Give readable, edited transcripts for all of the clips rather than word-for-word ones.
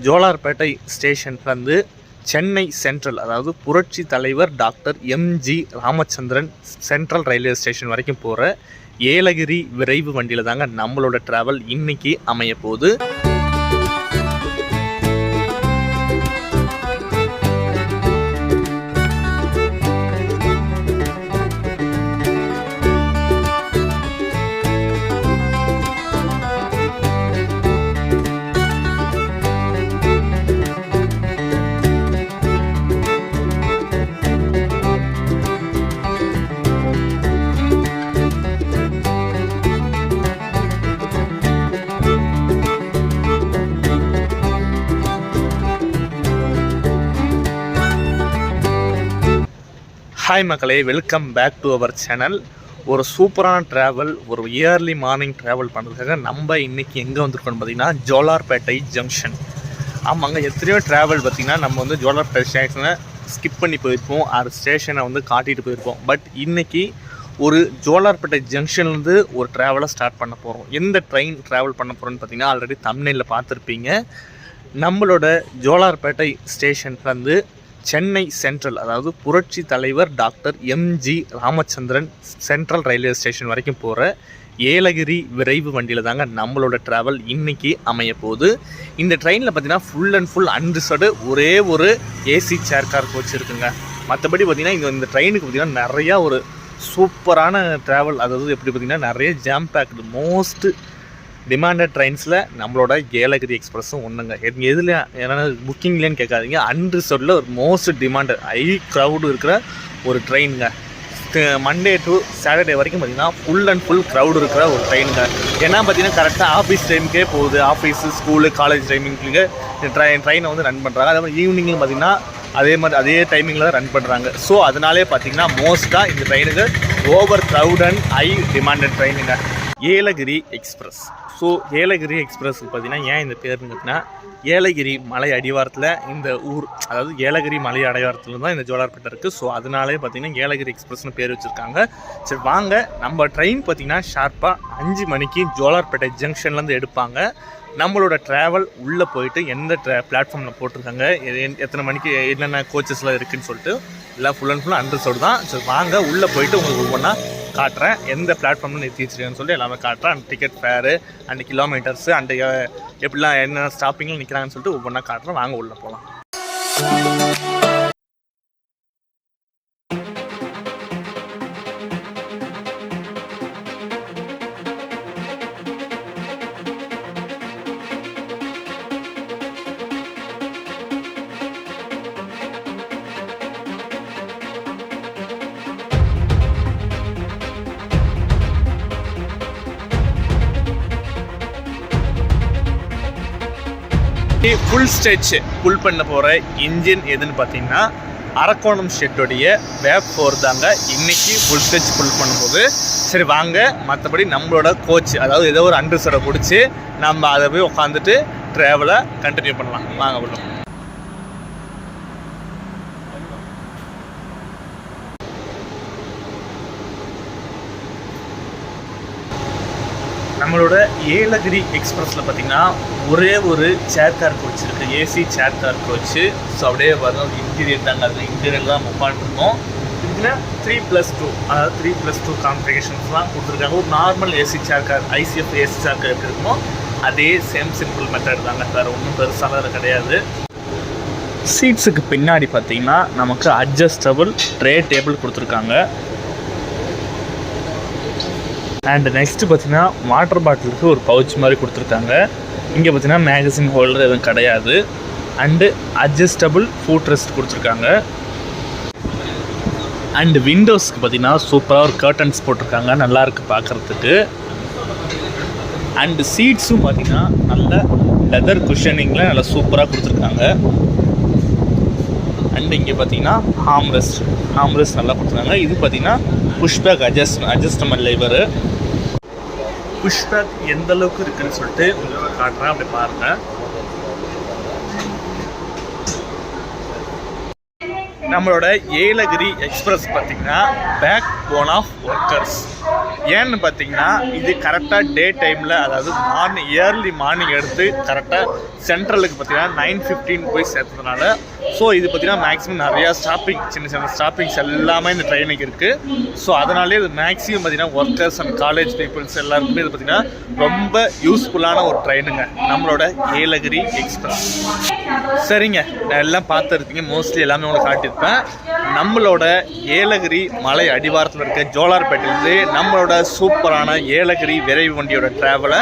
ஜோலார்பேட்டை ஸ்டேஷன்லேருந்து சென்னை சென்ட்ரல், அதாவது புரட்சி தலைவர் doctor MG Ramachandran central railway station வரைக்கும் போகிற ஏலகிரி விரைவு வண்டியில் தாங்க நம்மளோட ட்ராவல் இன்னைக்கு அமைய போகுது. ஹாய் மக்களே, welcome back to our channel. ஒரு சூப்பரான ட்ராவல், ஒரு இயர்லி மார்னிங் ட்ராவல் பண்ணுறதுக்காக நம்ம இன்றைக்கி எங்கே வந்திருக்கோம்னு பார்த்திங்கன்னா ஜோலார்பேட்டை ஜங்ஷன். ஆமாங்க, எத்தனையோ ட்ராவல் பார்த்திங்கன்னா நம்ம வந்து ஜோலார்பேட்டை ஸ்டேஷனை ஸ்கிப் பண்ணி போயிருப்போம், அது ஸ்டேஷனை வந்து காட்டிகிட்டு போயிருப்போம். பட் இன்றைக்கி ஒரு ஜோலார்பேட்டை ஜங்ஷன்லேருந்து ஒரு ட்ராவலை ஸ்டார்ட் பண்ண போகிறோம். எந்த ட்ரெயின் ட்ராவல் பண்ண போகிறோன்னு பார்த்திங்கன்னா ஆல்ரெடி தம்ப்நெயிலில் பார்த்துருப்பீங்க. நம்மளோட ஜோலார்பேட்டை ஸ்டேஷன்லேருந்து சென்னை சென்ட்ரல், அதாவது புரட்சி தலைவர் doctor MG Ramachandran central railway station வரைக்கும் போகிற ஏலகிரி விரைவு வண்டியில் தாங்க நம்மளோட ட்ராவல் இன்றைக்கி அமைய போகுது. இந்த ட்ரெயினில் பார்த்திங்கன்னா ஃபுல் அண்ட் ஃபுல் அன்ரிசர்வ்டு ஒரே ஒரு ஏசி சேர் கார் கோச் இருக்குங்க. மற்றபடி பார்த்திங்கன்னா இந்த ட்ரெயினுக்கு பார்த்திங்கன்னா நிறையா ஒரு சூப்பரான ட்ராவல், அதாவது எப்படி பார்த்திங்கன்னா நிறைய ஜாம் பேக்டு மோஸ்ட் டிமாண்டட் ட்ரெயின்ஸில் நம்மளோட ஏலகிரி எக்ஸ்பிரஸும் ஒன்றுங்க. எதில் என்னென்ன புக்கிங்லேன்னு கேட்காதீங்க, அன்ரிசர்வ்டில் ஒரு மோஸ்ட் டிமாண்டட் ஹை க்ரௌடு இருக்கிற ஒரு ட்ரெயினுங்க. மண்டே டு சாட்டர்டே வரைக்கும் பார்த்திங்கன்னா ஃபுல் அண்ட் ஃபுல் க்ரௌடு இருக்கிற ஒரு ட்ரெயினுங்க. ஏன்னா பார்த்திங்கன்னா கரெக்டாக ஆஃபீஸ் டைமுக்கே போகுது, ஆஃபீஸு ஸ்கூலு காலேஜ் டைமிங்க்கு ட்ரெயினை வந்து ரன் பண்ணுறாங்க. அதே மாதிரி ஈவினிங்கில் பார்த்திங்கன்னா அதே டைமிங்கில் தான் ரன் பண்ணுறாங்க. ஸோ அதனாலே பார்த்திங்கன்னா மோஸ்ட்டாக இந்த ட்ரெயினுக்கு over crowd and high demanded ட்ரெயினுங்க ஏலகிரி எக்ஸ்பிரஸ். ஸோ ஏலகிரி எக்ஸ்பிரஸ்க்கு பார்த்திங்கன்னா ஏன் இந்த பேருன்னு பார்த்தீங்கன்னா, ஏலகிரி மலை அடிவாரத்தில் இந்த ஊர், அதாவது ஏலகிரி மலை அடிவாரத்தில் தான் இந்த ஜோலார்பேட்டை இருக்குது. ஸோ அதனாலே பார்த்திங்கன்னா ஏலகிரி எக்ஸ்பிரஸ்னு பேர் வச்சுருக்காங்க. சரி வாங்க, நம்ம ட்ரெயின் பார்த்திங்கன்னா ஷார்ப்பாக 5 மணிக்கு ஜோலார்பேட்டை ஜங்ஷன்லேருந்து எடுப்பாங்க. நம்மளோட ட்ராவல் உள்ளே போயிட்டு எந்த பிளாட்ஃபார்மில் போட்டிருக்காங்க, எத்தனை மணிக்கு என்னென்ன கோச்சஸ்லாம் இருக்குதுன்னு சொல்லிட்டு எல்லாம் ஃபுல் அண்ட் ஃபுல் அண்டர்ஸ்டோடு தான். சரி வாங்க, உள்ளே போயிட்டு உங்களுக்கு ஒவ்வொன்றா காட்டுறேன், எந்த பிளாட்ஃபார்மில் நிறுத்தி வச்சுருக்கேன்னு சொல்லி எல்லாமே காட்டுறேன். And ticket fare and kilometres and எப்படிலாம் என்னென்ன ஸ்டாப்பிங்கில் நிற்கிறாங்கன்னு சொல்லிட்டு ஒவ்வொன்றா காட்டுறேன். வாங்க உள்ளே போகலாம். ஃபுல் ஸ்டெச் புல் பண்ண போகிற இன்ஜின் எதுன்னு பார்த்தீங்கன்னா அரக்கோணம் ஷெட்டோடைய வேப் 4 தாங்க இன்றைக்கி ஃபுல் ஸ்டெச் புல் பண்ணும்போது. சரி வாங்க, மற்றபடி நம்மளோட கோச், அதாவது ஏதோ ஒரு அண்டர்சரை பிடிச்சி நம்ம அதை போய் உட்காந்துட்டு ட்ராவலை கண்டினியூ பண்ணலாம். வாங்க உள்ள. நம்மளோட ஏலகிரி எக்ஸ்பிரஸில் பார்த்திங்கன்னா ஒரே ஒரு சேர் கார் கோச் இருக்குது, AC chair car coach. So அப்படியே பார்த்தா இன்டீரியர் தாங்க, அது இன்டீரியர் தான் உட்காந்துருக்கோம். இதுக்குன்னா 3+2, அதாவது 3+2 கான்ஃபிகரேஷன்ஸ்லாம் கொடுத்துருக்காங்க. ஒரு normal AC chair car, ICF AC chair car எப்படி இருக்குமோ அதே சேம் சிம்பிள் மெத்தட் தாங்க, வேறு ஒன்றும் பெருசாக கிடையாது. சீட்ஸுக்கு பின்னாடி பார்த்திங்கன்னா நமக்கு அட்ஜஸ்டபிள் ட்ரே டேபிள் கொடுத்துருக்காங்க. அண்ட் நெக்ஸ்ட்டு பார்த்திங்கன்னா வாட்டர் பாட்டிலுக்கு ஒரு பவுச் மாதிரி கொடுத்துருக்காங்க. இங்கே பார்த்திங்கன்னா மேகசின் ஹோல்டர் எதுவும் கிடையாது. அண்டு அட்ஜஸ்டபிள் ஃபுட் ரெஸ்ட் கொடுத்துருக்காங்க. அண்டு விண்டோஸ்க்கு பார்த்திங்கன்னா சூப்பராக ஒரு கர்டன்ஸ் போட்டிருக்காங்க, நல்லாயிருக்கு பார்க்குறதுக்கு. அண்டு சீட்ஸும் பார்த்திங்கன்னா நல்ல லெதர் குஷனிங்கில் நல்லா சூப்பராக கொடுத்துருக்காங்க. அண்டு இங்கே பார்த்திங்கன்னா ஹார்ம்ரெஸ்ட் நல்லா கொடுத்துருக்காங்க. இது பார்த்திங்கன்னா புஷ்பேக் அட்ஜஸ்டபிள் லைவரு. புஷ்பேக் எந்த அளவுக்கு இருக்குன்னு சொல்லிட்டு உங்களுக்கு காட்டுறேன், அப்படி பாருங்கள். நம்மளோட ஏலகிரி எக்ஸ்பிரஸ் பார்த்திங்கன்னா பேக் போன் ஆஃப் ஒர்க்கர்ஸ். ஏன்னு பார்த்தீங்கன்னா இது கரெக்டாக டே டைமில், அதாவது இயர்லி மார்னிங் எடுத்து கரெக்டாக சென்ட்ரலுக்கு பார்த்தீங்கன்னா 9:15 போய் சேர்த்ததுனால, ஸோ இது பார்த்தீங்கன்னா மேக்ஸிமம் நிறையா சின்ன சின்ன ஸ்டாப்பிங்ஸ் எல்லாமே இந்த ட்ரெயினுக்கு இருக்குது. ஸோ அதனாலே இது மேக்ஸிமம் பார்த்தீங்கன்னா ஒர்க்கர்ஸ் அண்ட் காலேஜ் பீப்புள்ஸ் எல்லாருக்குமே இது பார்த்தீங்கன்னா ரொம்ப யூஸ்ஃபுல்லான ஒரு ட்ரெயினுங்க நம்மளோட ஏலகிரி எக்ஸ்பிரஸ். சரிங்க, நான் எல்லாம் பார்த்துருக்கீங்க, மோஸ்ட்லி எல்லாமே உங்களுக்கு காட்டியிருப்பேன். நம்மளோட ஏலகிரி மலை அடிவாரத்தில் இருக்க ஜோலார்பேட்டையிலேருந்து நம்மளோட சூப்பரான ஏலகிரி விரைவு வண்டியோட ட்ராவலை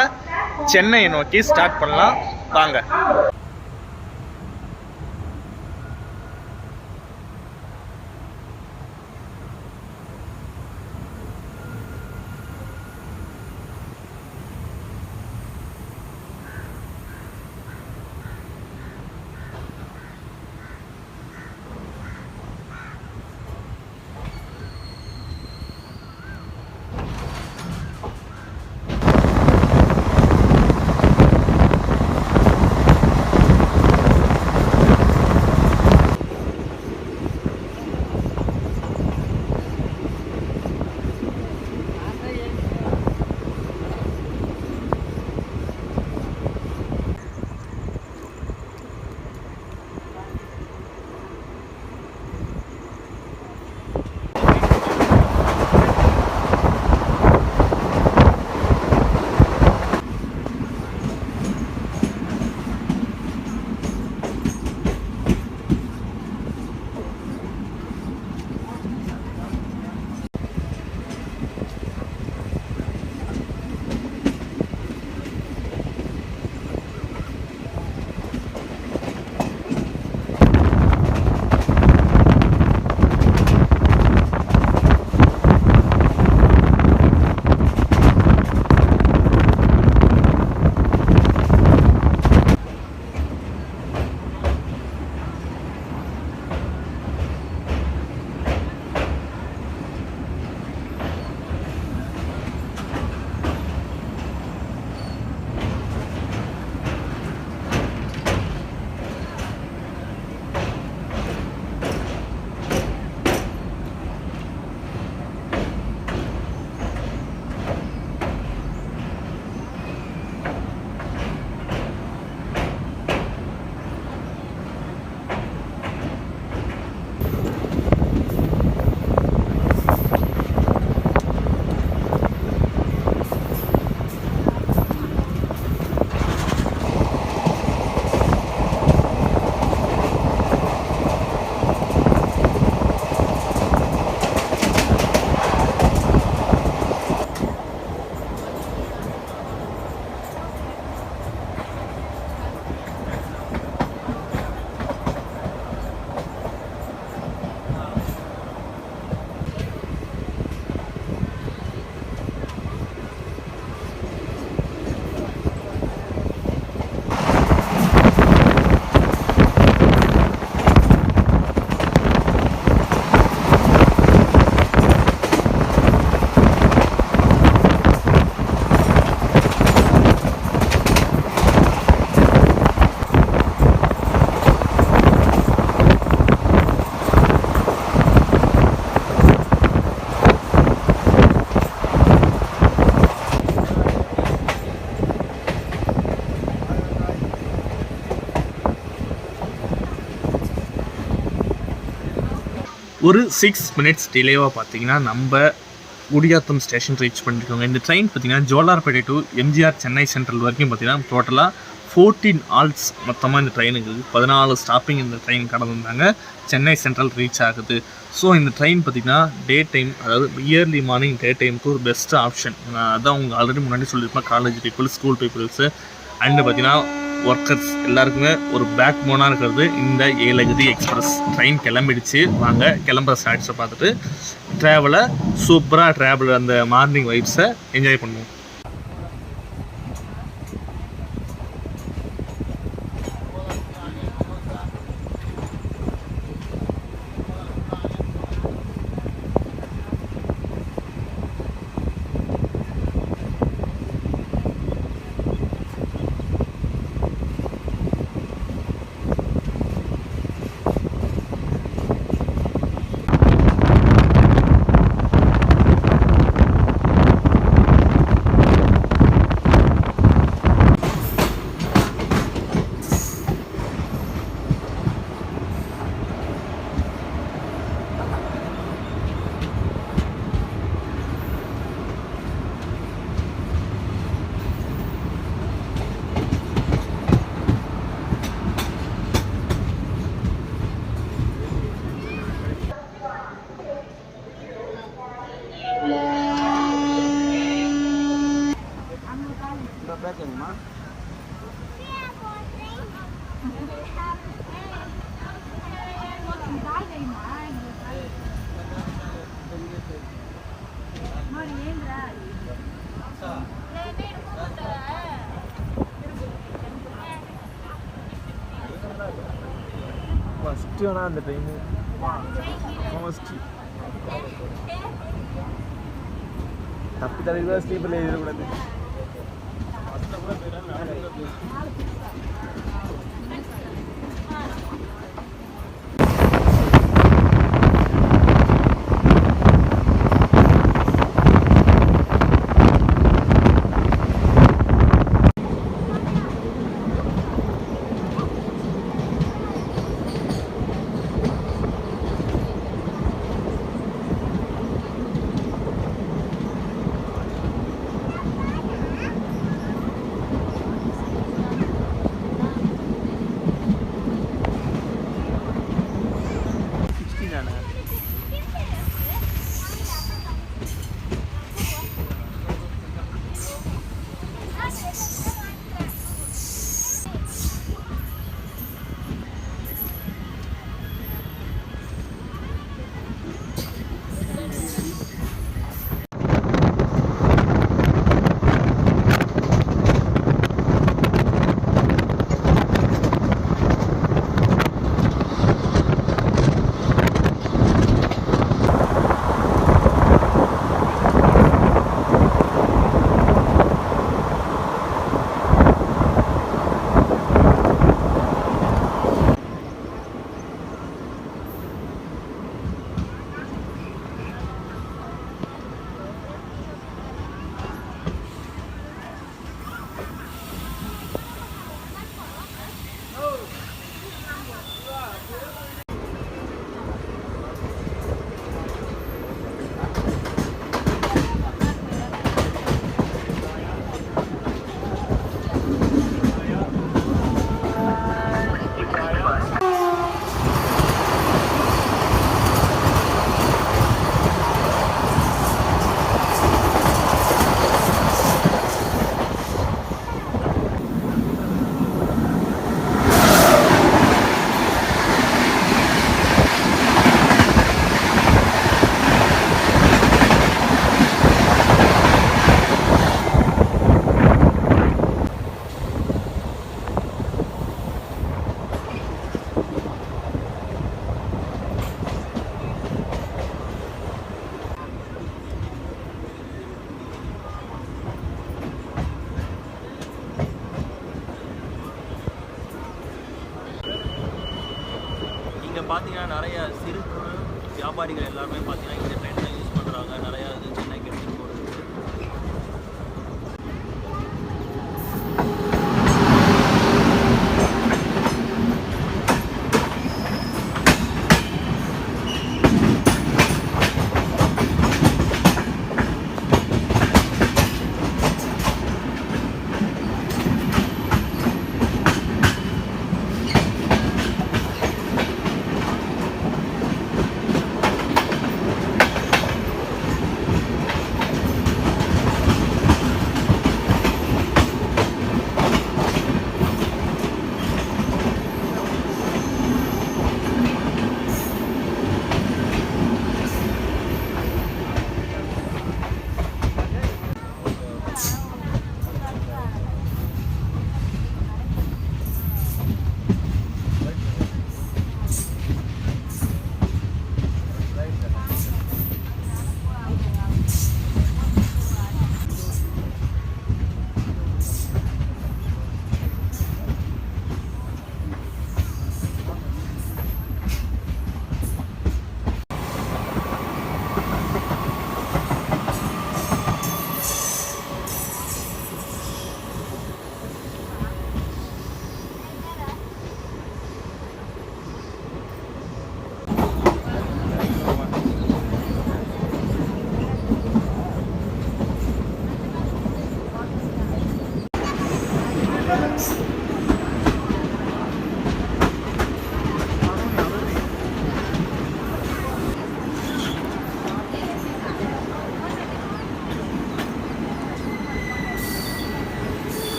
சென்னையை நோக்கி ஸ்டார்ட் பண்ணலாம் வாங்க. ஒரு 6 மினிட்ஸ் டிலேவாக பார்த்தீங்கன்னா நம்ம குடியாத்தம் ஸ்டேஷன் ரீச் பண்ணியிருக்கோங்க. இந்த ட்ரெயின் பார்த்தீங்கன்னா ஜோலார்பேட்டை டு எம்ஜிஆர் சென்னை சென்ட்ரல் வரைக்கும் பார்த்தீங்கன்னா டோட்டலாக 14 ஹால்ஸ் மொத்தமாக இந்த ட்ரெயினுக்கு 14 ஸ்டாப்பிங் இந்த ட்ரெயின் கடந்துருந்தாங்க. சென்னை சென்ட்ரல் ரீச் ஆகுது. ஸோ இந்த ட்ரெயின் பார்த்திங்கன்னா டே டைம், அதாவது இயர்லி மார்னிங் டே டைமுக்கு ஒரு பெஸ்ட் ஆப்ஷன். அதான் அவங்க ஆல்ரெடி முன்னாடி சொல்லியிருப்பேன், college peoples, school peoples and பார்த்திங்கன்னா ஒர்க்கர்ஸ் எல்லாருக்குமே ஒரு பேக் போனாக இருக்கிறது இந்த ஏலகிரி எக்ஸ்பிரஸ். ட்ரெயின் கிளம்பிடுச்சு, வாங்க கிளம்புற ஸ்டாட்ஸை பார்த்துட்டு ட்ராவலை சூப்பராக ட்ராவல் அந்த மார்னிங் வைப்ஸை என்ஜாய் பண்ணுவோம். ஃபஸ்ட்டு ஆனால் அந்த ட்ரெயின் ஃபஸ்ட்டு தப்பி தலை கூட ஸ்லீப்பரில் எழுதக்கூடாது. பார்த்தீங்கன்னா நிறைய சிறு குறு வியாபாரிகள் எல்லாருமே பார்த்தீங்கன்னா இந்த ட்ரெயின் தான் யூஸ் பண்ணுறாங்க. நிறையா இது சென்னைக்கு எடுத்துகிட்டு போகிறதுக்கு.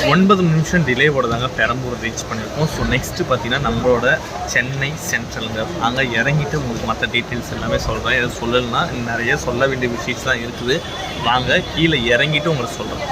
9 நிமிஷம் டிலேவோட தாங்க பெரம்பூர் ரீச் பண்ணியிருக்கோம். ஸோ நெக்ஸ்ட்டு பார்த்தீங்கன்னா நம்மளோட சென்னை சென்ட்ரலுங்க. அங்கே இறங்கிட்டு உங்களுக்கு மற்ற டீட்டெயில்ஸ் எல்லாமே சொல்கிறேன். எதுவும் சொல்லலைன்னா நிறைய சொல்ல வேண்டிய விஷயம்ஸ் தான் இருக்குது. வாங்க கீழே இறங்கிட்டு உங்களுக்கு சொல்கிறேன்.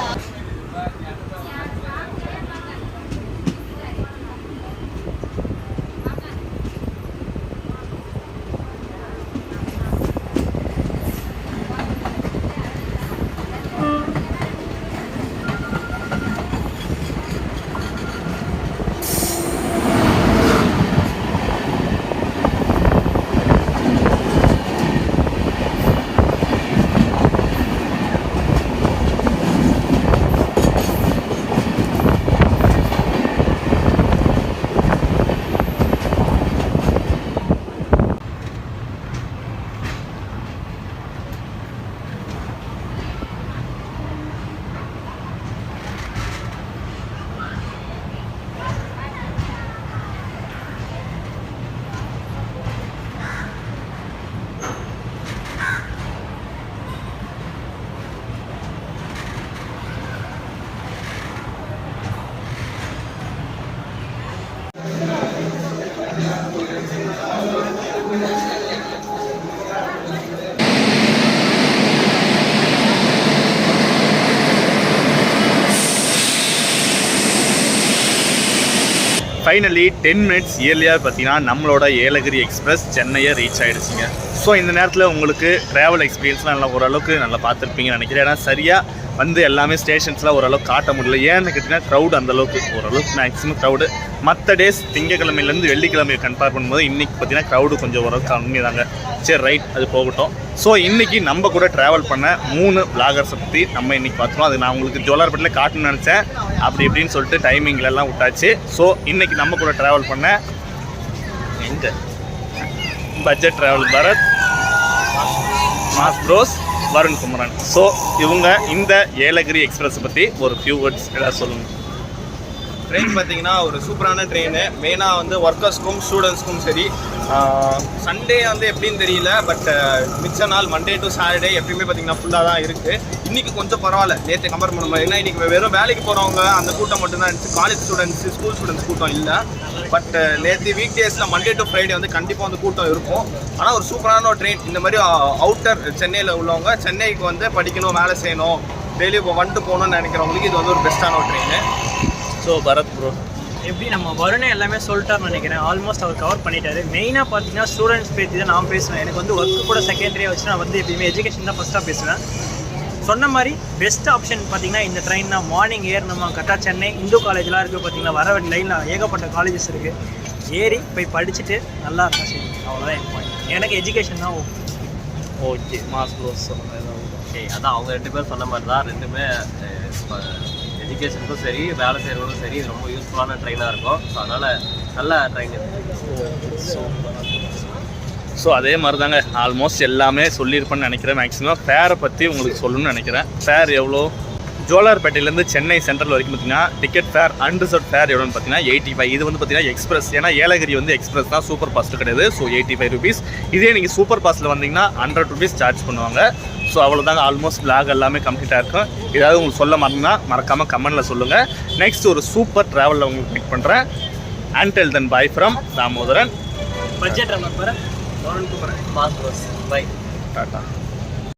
ஃபைனலி 10 மினிட்ஸ் இயர்லியாக பார்த்தீங்கன்னா நம்மளோட ஏலகிரி எக்ஸ்பிரஸ் சென்னையை ரீச் ஆகிடுச்சிங்க. ஸோ இந்த நேரத்தில் உங்களுக்கு ட்ராவல் எக்ஸ்பீரியன்ஸ்லாம் நல்லா ஓரளவுக்கு நல்லா பார்த்துருப்பீங்கன்னு நினைக்கிறேன். ஏன்னா சரியாக வந்து எல்லாமே ஸ்டேஷன்ஸ்லாம் ஓரளவுக்கு காட்ட முடியல. ஏன்னு கேட்டிங்கன்னா க்ரௌட் அந்தளவுக்கு ஓரளவுக்கு மேக்ஸிமம் க்ரௌடு. மற்ற டேஸ் திங்கக்கிழமையிலேருந்து வெள்ளிக்கிழமையை கம்பேர் பண்ணும்போது இன்றைக்கி பார்த்தீங்கன்னா க்ரௌடு கொஞ்சம் ஓரளவுக்கு கம்மி தாங்க. சரி ரைட், அது போகட்டும். ஸோ இன்றைக்கி நம்ம கூட ட்ராவல் பண்ண 3 பிளாகர்ஸை பற்றி நம்ம இன்றைக்கி பார்த்துருவோம். அது நான் உங்களுக்கு ஜோலார்பேட்டில் காட்டணும்னு நினச்சேன். அப்படி இப்படின்னு சொல்லிட்டு டைமிங்லலாம் விட்டாச்சு. ஸோ இன்றைக்கி நம்ம கூட ட்ராவல் பண்ண எங்கே budget travel Bharath, mass bros, Varun Kumaran. So இவங்க இந்த ஏலகிரி எக்ஸ்பிரஸை பற்றி ஒரு ஃபியூ வேர்ட்ஸ் ஏதாவது சொல்லுங்கள். ட்ரெயின் பார்த்தீங்கன்னா ஒரு சூப்பரான ட்ரெயின். மெயினாக வந்து ஒர்க்கர்ஸ்க்கும் ஸ்டூடெண்ட்ஸ்க்கும் சரி. சண்டே வந்து எப்படின்னு தெரியல, பட் மிச்ச நாள் மண்டே டு சாட்டர்டே எப்பயுமே பார்த்தீங்கன்னா ஃபுல்லாக தான் இருக்குது. இன்றைக்கி கொஞ்சம் பரவாயில்ல நேற்று கம்பேர் பண்ணும்போது. ஏன்னா இன்றைக்கி வெறும் வேலைக்கு போகிறவங்க அந்த கூட்டம் மட்டும்தான் இருந்துச்சு. காலேஜ் ஸ்டூடெண்ட்ஸு, ஸ்கூல் ஸ்டூடெண்ட்ஸ் கூட்டம் இல்லை. பட் நேற்று வீக் டேஸில் மண்டே டு ஃப்ரைடே வந்து கண்டிப்பாக வந்து கூட்டம் இருக்கும். ஆனால் ஒரு சூப்பரான ஒரு ட்ரெயின். இந்த மாதிரி அவுட்டர் சென்னையில் உள்ளவங்க சென்னைக்கு வந்து படிக்கணும், வேலை செய்யணும், டெய்லி வந்துட்டு போகணும்னு நினைக்கிறவங்களுக்கு இது வந்து ஒரு பெஸ்ட்டான ஒரு ட்ரெயின். ஸோ பரத் ப்ரோ எப்படி நம்ம வருணே எல்லாமே சொல்லிட்டாருன்னு நினைக்கிறேன். ஆல்மோஸ்ட் அவர் கவர் பண்ணிட்டாரு. மெயினாக பார்த்தீங்கன்னா ஸ்டூடெண்ட்ஸ் பற்றி தான் நான் பேசுவேன். எனக்கு வந்து ஒர்க்கு கூட செகண்டரியாக வச்சு நான் வந்து எப்பயுமே எஜுகேஷன் தான் ஃபஸ்ட்டாக பேசுவேன். சொன்ன மாதிரி பெஸ்ட் ஆப்ஷன் பார்த்தீங்கன்னா இந்த ட்ரெயின் தான். மார்னிங் ஏறணுமா கரெக்டாக சென்னை இந்து காலேஜ்லாம் இருக்குது பார்த்தீங்கன்னா, வர லைனில் ஏகப்பட்ட காலேஜஸ் இருக்குது. ஏறி போய் படிச்சுட்டு நல்லா இருக்கா சரி, அவ்வளோதான் என் பாயிண்ட். எனக்கு எஜுகேஷன் தான் ஓகே. மாஸ் ப்ரோஸ் ஓகே, அதான் அவங்க 2 பேர் சொன்ன மாதிரி தான். ரெண்டுமே எஜுகேஷனுக்கும் சரி, வேலை செய்கிறவங்களுக்கும் சரி, இது ரொம்ப யூஸ்ஃபுல்லான ட்ரெயினாக இருக்கும். ஸோ அதனால் நல்ல ட்ரெயின். ஸோ அதே மாதிரி தாங்க ஆல்மோஸ்ட் எல்லாமே சொல்லியிருப்பேன்னு நினைக்கிறேன். மேக்ஸிமம் ஃபேரை பற்றி உங்களுக்கு சொல்லணும்னு நினைக்கிறேன். ஃபேர் எவ்வளோ? ஜோலார்பேட்டையிலேருந்து சென்னை சென்ட்ரல் வரைக்கும் பார்த்தீங்கன்னா டிக்கெட் ஃபேர் அன்ரிசர்வ் ஃபேர் எவ்வளோன்னு பார்த்தீங்கன்னா 85. இது வந்து பார்த்தீங்கன்னா எக்ஸ்பிரஸ். ஏன்னா ஏலகிரி வந்து எக்ஸ்பிரஸ் தான், சூப்பர் ஃபாஸ்ட்டு கிடையாது. So 85 rupees. இதே நீங்கள் சூப்பர் ஃபாஸ்ட்டில் வந்தீங்கன்னா 100 ருபீஸ் சார்ஜ் பண்ணுவாங்க. ஸோ அவ்வளோதாங்க. ஆல்மோஸ்ட் பிளாக் எல்லாமே கம்ப்ளீட்டாக இருக்கும். ஏதாவது உங்களுக்கு சொல்ல மாட்டேன்னா மறக்காமல் கமெண்ட்டில் சொல்லுங்கள். நெக்ஸ்ட் ஒரு சூப்பர் ட்ராவலில் உங்களுக்கு மீட் பண்ணுறேன். Until then bye from Damodaran. Budget number Varun Kumaran, mass bros. Bye, tata.